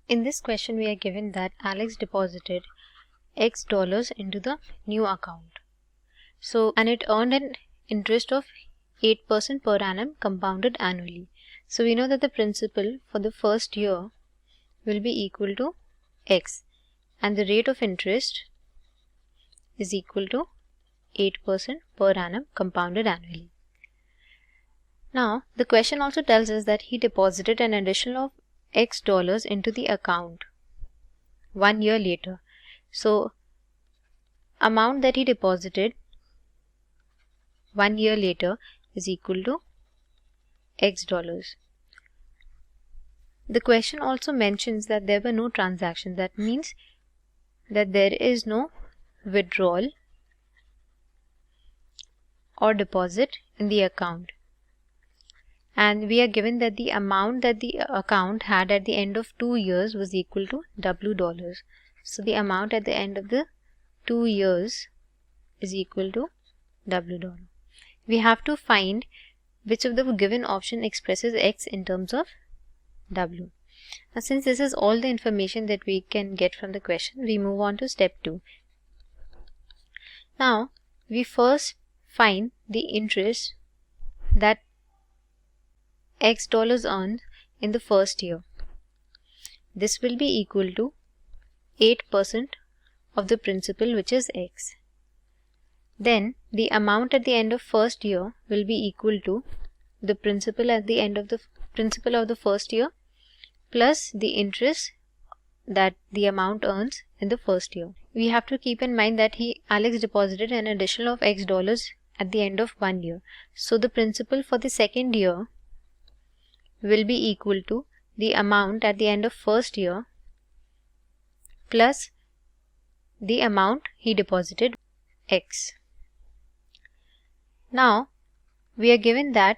In this question, we are given that Alex deposited X dollars into the new account. And it earned an interest of 8% per annum compounded annually. So we know that the principal for the first year will be equal to X and the rate of interest is equal to 8% per annum compounded annually. Now, the question also tells us that he deposited an additional of X dollars into the account 1 year later. So, amount that he deposited 1 year later is equal to X dollars. The question also mentions that there were no transactions. That means that there is no withdrawal or deposit in the account. And we are given that the amount that the account had at the end of 2 years was equal to W dollars. So the amount at the end of the 2 years is equal to W dollar. We have to find which of the given option expresses X in terms of W. Now, since this is all the information that we can get from the question, we move on to step 2. Now, we first find the interest that X dollars earned in the first year. This will be equal to 8% of the principal, which is X. Then the amount at the end of first year will be equal to the principal at the end of the principal of the first year plus the interest that the amount earns in the first year. We have to keep in mind that Alex deposited an additional of X dollars at the end of 1 year. So the principal for the second year will be equal to the amount at the end of first year plus the amount he deposited, X. Now, we are given that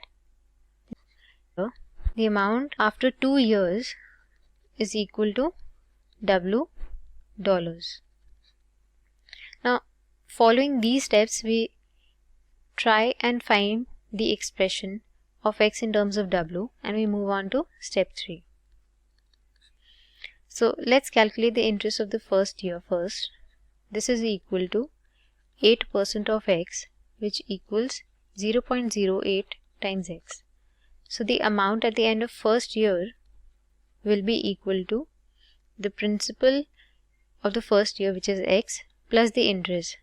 the amount after 2 years is equal to W dollars. Now, following these steps, we try and find the expression of X in terms of W, and we move on to step 3. So let's calculate the interest of the first year first. This is equal to 8% of X, which equals 0.08 times X. So the amount at the end of first year will be equal to the principal of the first year, which is X, plus the interest,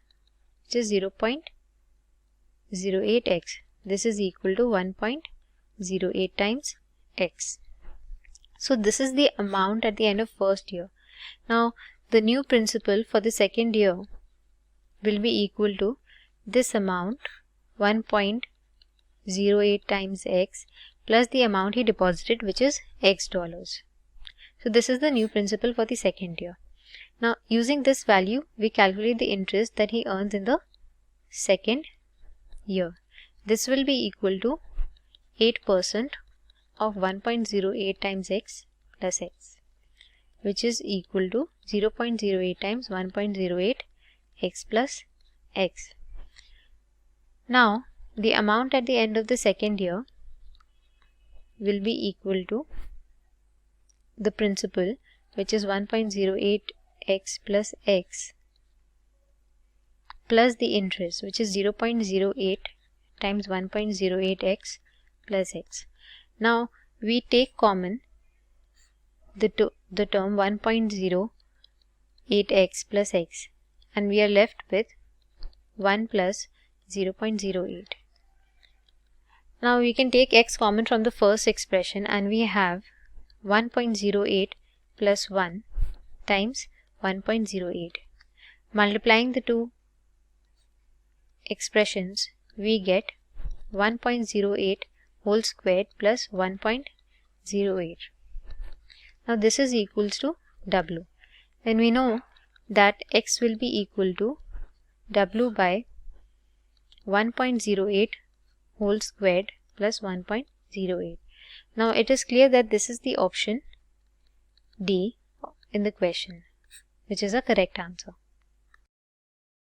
which is 0.08X. This is equal to 1.08 times X. So this is the amount at the end of first year. Now, the new principal for the second year will be equal to this amount, 1.08 times X, plus the amount he deposited, which is X dollars. So this is the new principal for the second year. Now, using this value, we calculate the interest that he earns in the second year. This will be equal to 8% of 1.08 times X plus X, which is equal to 0.08 times 1.08 X plus X. Now, the amount at the end of the second year will be equal to the principal, which is 1.08 X plus X, plus the interest, which is 0.08 times 1.08 X plus X. Now, we take common the term 1.08 X plus X, and we are left with 1 plus 0.08. Now, we can take X common from the first expression, and we have 1.08 plus 1 times 1.08. Multiplying the two expressions, we get 1.08 whole squared plus 1.08. Now, this is equals to W. Then we know that X will be equal to W by 1.08 whole squared plus 1.08. Now, it is clear that this is the option D in the question, which is a correct answer.